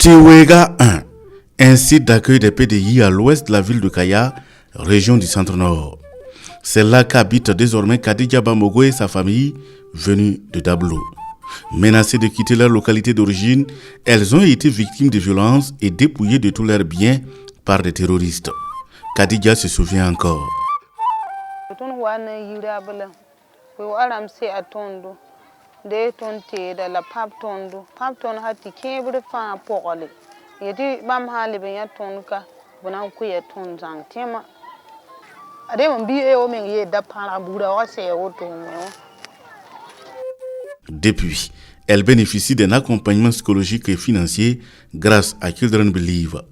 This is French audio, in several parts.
Tiwega 1, un site d'accueil des PDI à l'ouest de la ville de Kaya, région du centre-nord. C'est là qu'habite désormais Khadija Bamogo et sa famille, venus de Dablo. Menacées de quitter leur localité d'origine, elles ont été victimes de violences et dépouillées de tous leurs biens par des terroristes. Khadija se souvient encore. Depuis, elle bénéficie d'un accompagnement psychologique et financier grâce à Children Believe,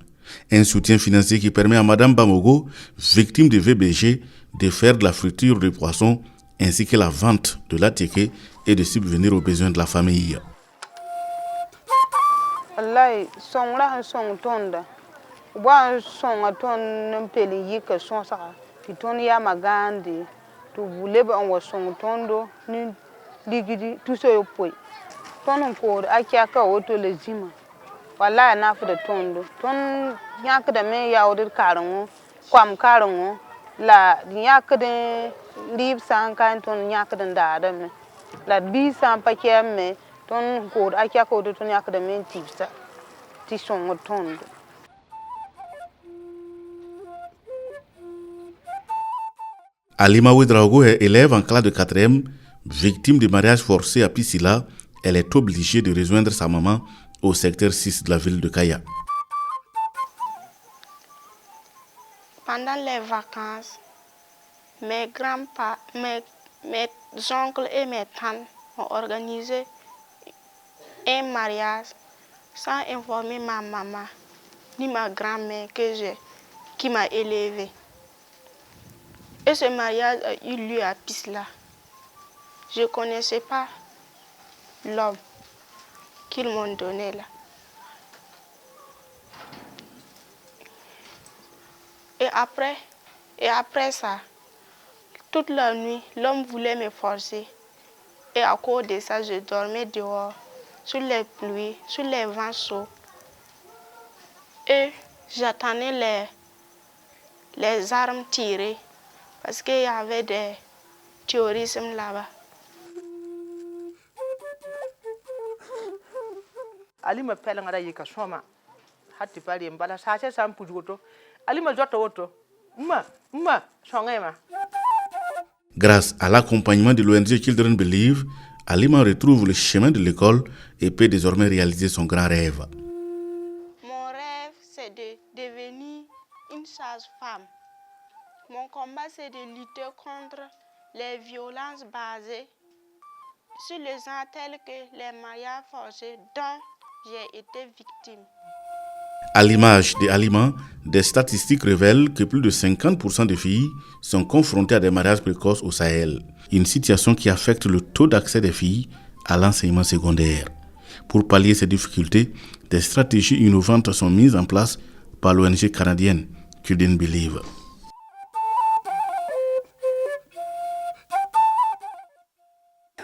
un soutien financier qui permet à Madame Bamogo, victime de VBG, de faire de la friture de poissons ainsi que la vente de l'attiqué et de subvenir aux besoins de la famille. Alima Ouedraogo est élève en classe de 4e, victime de mariage forcé à Piscila. Elle est obligée de rejoindre sa maman au secteur 6 de la ville de Kaya. Pendant les vacances, mes grands-parents, mes oncles et mes tantes ont organisé un mariage sans informer ma maman ni ma grand-mère qui m'a élevée. Et ce mariage a eu lieu à Pisla. Je ne connaissais pas l'homme qu'ils m'ont donné là. Et après ça, toute la nuit, l'homme voulait me forcer. Et à cause de ça, je dormais dehors, sous les pluies, sous les vents chauds. Et j'attendais les armes tirées parce qu'il y avait des terroristes là-bas. Ali ma pele ngara yika soma hatti pali mbala sache sampu joto Ali ma joto woto ma songema. Grâce à l'accompagnement de l'ONG Children Believe, Alima retrouve le chemin de l'école et peut désormais réaliser son grand rêve. Mon rêve, c'est de devenir une sage-femme. Mon combat, c'est de lutter contre les violences basées sur les gens tels que les mariages forcés dont j'ai été victime. À l'image des Alima, des statistiques révèlent que plus de 50% des filles sont confrontées à des mariages précoces au Sahel, une situation qui affecte le taux d'accès des filles à l'enseignement secondaire. Pour pallier ces difficultés, des stratégies innovantes sont mises en place par l'ONG canadienne Children Believe.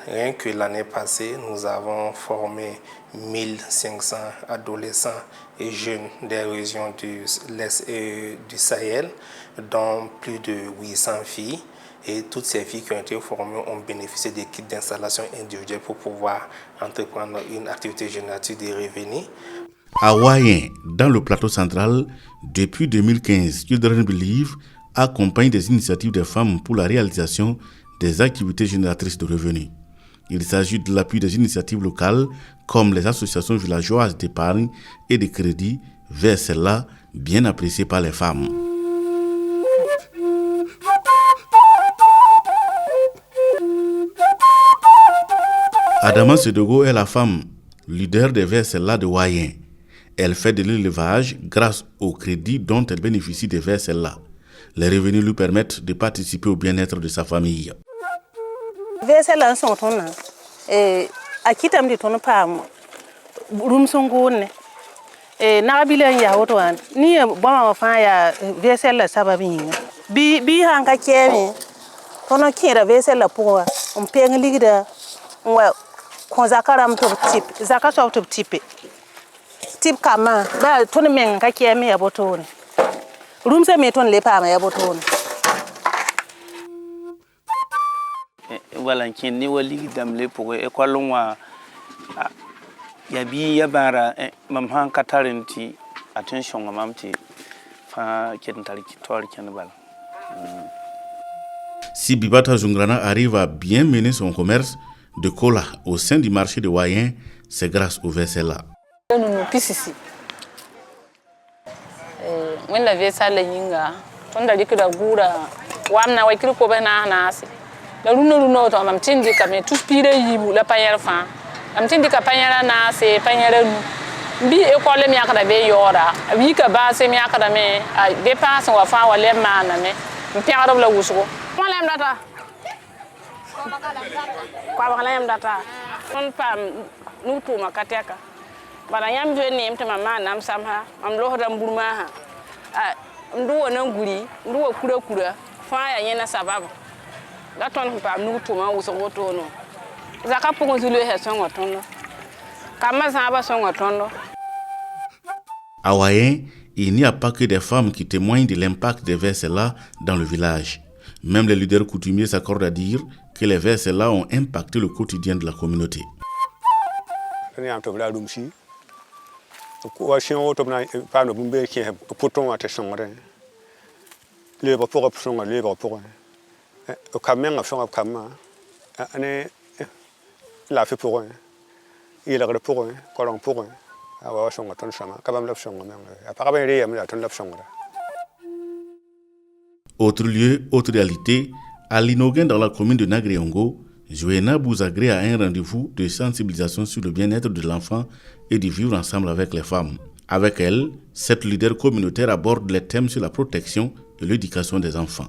Rien que l'année passée, nous avons formé 1500 adolescents et jeunes des régions de l'Est et du Sahel, dont plus de 800 filles. Et toutes ces filles qui ont été formées ont bénéficié des kits d'installation individuelle pour pouvoir entreprendre une activité générative de revenus. À Wayen, dans le plateau central, depuis 2015, Children Believe accompagne des initiatives des femmes pour la réalisation des activités génératrices de revenus. Il s'agit de l'appui des initiatives locales comme les associations villageoises d'épargne et de crédit vers celles-là bien appréciées par les femmes. Adama Sedogo est la femme leader des Versella de Wayen. Elle fait de l'élevage grâce au crédit dont elle bénéficie des Versella. Les revenus lui permettent de participer au bien-être de sa famille. Versella sont on a kitam de ton pam rum songone na bilen ya woto an ni bon fa ya Versella sababi bi hanga kemi kono kira Versella pour on peng ligida wa kon zakaram to tip zakaso to tipe Type kama ba ton men ka ke me yabotone. Room se me ton le pa ma yabotone. Wala kin ni wali dam le pour école wa ya bi ya bara mam han katarinti attention mamti fa ken tali tor ken bal. Si Bibata Zungrana arrive à bien mener son commerce de cola au sein du marché de Wayen, c'est grâce au Vesela. When la Vesela yinga, ton da dikira gura, wamna wa kiri ko bana nasi. La runo to mam tindi ka me tuspire yibu la payar fa. Am tindi ka payara nasi, payara nu. Bi école mi akada be yora, bi ka ba se mi akada me dépense wa fa wa le mana me. Mi piaro la wusugo. Malem data. Kwa malem data. On pam nu tu makateka. Bala yam joni mta mama nam samha, am lo dam burma ha. Nduwo nan guri, nduwo kura fa ya yena sababu. La ton pam nu tu ma wusugo to no. Zaka pongo zulu he songo tondo. Kama zaba songo tondo. À Wayen, il n'y a pas que des femmes qui témoignent de l'impact des Vesela dans le village. Même les leaders coutumiers s'accordent à dire que les Vesela ont impacté le quotidien de la communauté. Autre lieu, autre réalité, à Linoguin dans la commune de Nagriongo, Joëna Bouzagré a un rendez-vous de sensibilisation sur le bien-être de l'enfant et de vivre ensemble avec les femmes. Avec elle, cette leader communautaire aborde les thèmes sur la protection et l'éducation des enfants.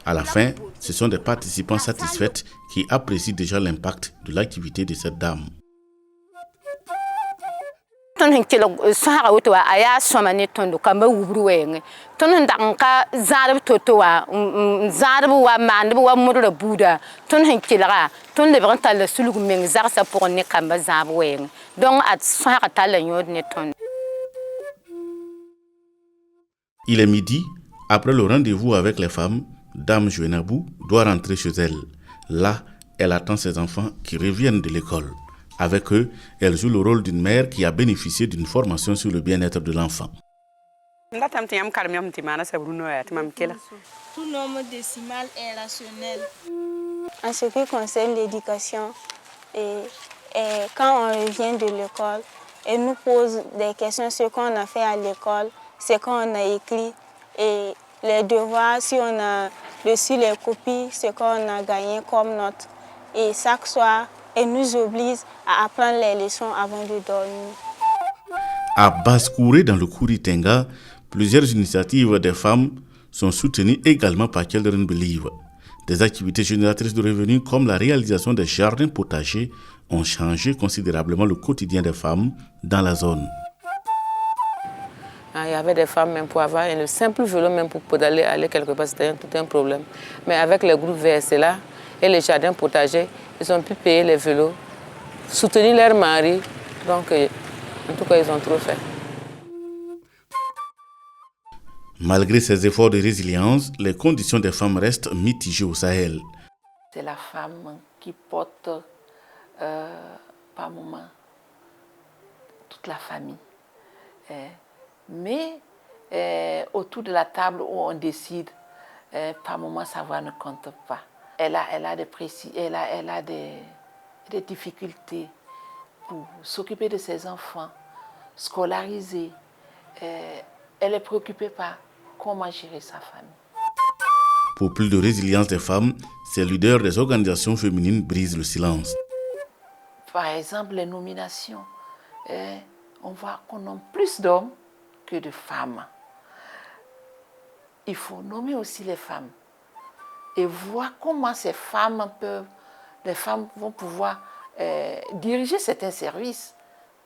À la fin, ce sont des participants satisfaits qui apprécient déjà l'impact de l'activité de cette dame. Ton hinkilo sahara woto wa aya soma ne tondo kamba wubru wenge ton ndanka zarb toto wa zarb wa mandu wa mudura buda ton hinkilra ton le branta le sulugu meng zarsa pour ne kamba zarb wenge donc at sahara tala nyod ne ton. Il est midi, après le rendez-vous avec les femmes, Dame Joënabou doit rentrer chez elle. Là, elle attend ses enfants qui reviennent de l'école. Avec eux, elle joue le rôle d'une mère qui a bénéficié d'une formation sur le bien-être de l'enfant. Tout nombre décimal est rationnel. En ce qui concerne l'éducation, quand on revient de l'école, elle nous pose des questions sur ce qu'on a fait à l'école, ce qu'on a écrit, et les devoirs, si on a reçu les copies, ce qu'on a gagné comme note. Et chaque soir, elle nous oblige à apprendre les leçons avant de dormir. À Basse-Kouré, dans le Kouritenga, plusieurs initiatives des femmes sont soutenues également par Children Believe. Des activités génératrices de revenus comme la réalisation des jardins potagers ont changé considérablement le quotidien des femmes dans la zone. Il y avait des femmes même pour avoir le simple vélo même pour pédaler aller quelque part, c'était tout un problème. Mais avec le groupe VSLA et les jardins potagers, ils ont pu payer les vélos, soutenir leur mari. Donc, en tout cas, ils ont trop fait. Malgré ces efforts de résilience, les conditions des femmes restent mitigées au Sahel. C'est la femme qui porte par moment toute la famille. Mais autour de la table où on décide, par moment sa voix ne compte pas. Elle a des difficultés pour s'occuper de ses enfants, scolariser. Elle est préoccupée par comment gérer sa famille. Pour plus de résilience des femmes, ces leaders des organisations féminines brisent le silence. Par exemple, les nominations. On voit qu'on nomme plus d'hommes que de femmes. Il faut nommer aussi les femmes. et voir comment les femmes vont pouvoir diriger certains services.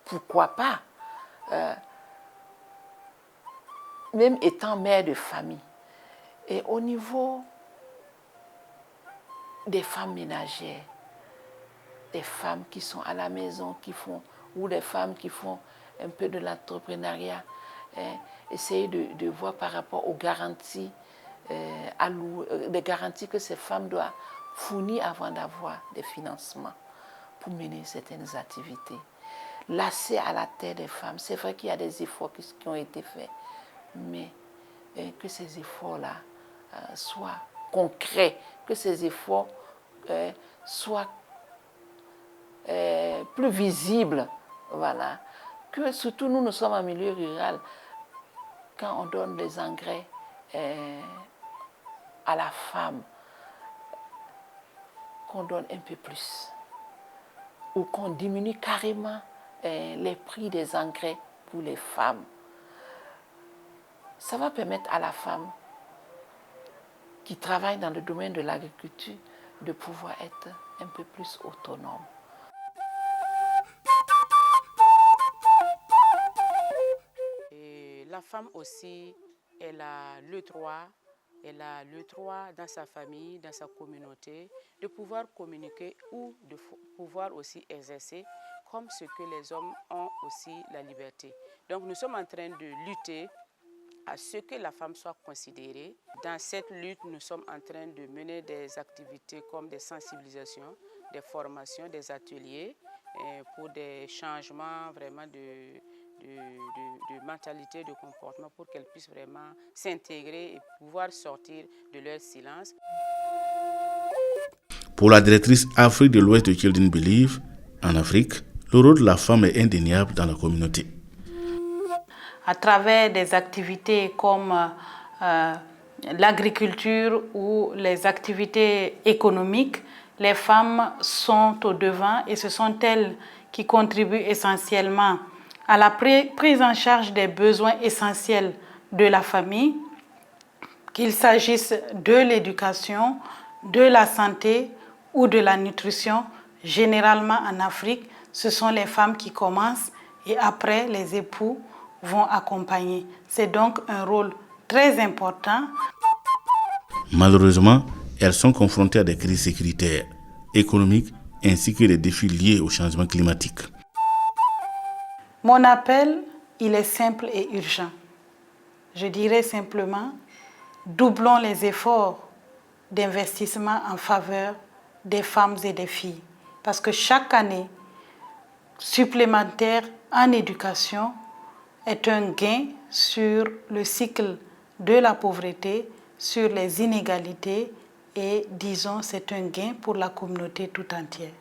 Pourquoi pas, même étant mère de famille. Et au niveau des femmes ménagères, des femmes qui sont à la maison, ou des femmes qui font un peu de l'entrepreneuriat, essayer de voir par rapport aux garanties, des garanties que ces femmes doivent fournir avant d'avoir des financements pour mener certaines activités. L'accès à la terre des femmes, c'est vrai qu'il y a des efforts qui ont été faits, mais que ces efforts-là soient concrets, que ces efforts soient plus visibles, voilà. Que surtout nous sommes en milieu rural, quand on donne des engrais à la femme, qu'on donne un peu plus, ou qu'on diminue carrément les prix des engrais pour les femmes. Ça va permettre à la femme qui travaille dans le domaine de l'agriculture de pouvoir être un peu plus autonome. Et la femme aussi, elle a le droit dans sa famille, dans sa communauté, de pouvoir communiquer ou de pouvoir aussi exercer comme ce que les hommes ont aussi la liberté. Donc nous sommes en train de lutter à ce que la femme soit considérée. Dans cette lutte, nous sommes en train de mener des activités comme des sensibilisations, des formations, des ateliers pour des changements vraiment de mentalité, de comportement, pour qu'elles puissent vraiment s'intégrer et pouvoir sortir de leur silence. Pour la directrice Afrique de l'Ouest de Children Believe, en Afrique, le rôle de la femme est indéniable dans la communauté. À travers des activités comme l'agriculture ou les activités économiques, les femmes sont au devant et ce sont elles qui contribuent essentiellement à la prise en charge des besoins essentiels de la famille, qu'il s'agisse de l'éducation, de la santé ou de la nutrition. Généralement en Afrique, ce sont les femmes qui commencent et après les époux vont accompagner. C'est donc un rôle très important. Malheureusement, elles sont confrontées à des crises sécuritaires, économiques ainsi que des défis liés au changement climatique. Mon appel, il est simple et urgent. Je dirais simplement, doublons les efforts d'investissement en faveur des femmes et des filles. Parce que chaque année supplémentaire en éducation est un gain sur le cycle de la pauvreté, sur les inégalités et, disons, c'est un gain pour la communauté tout entière.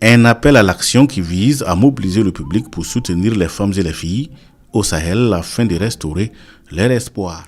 Un appel à l'action qui vise à mobiliser le public pour soutenir les femmes et les filles au Sahel afin de restaurer leur espoir.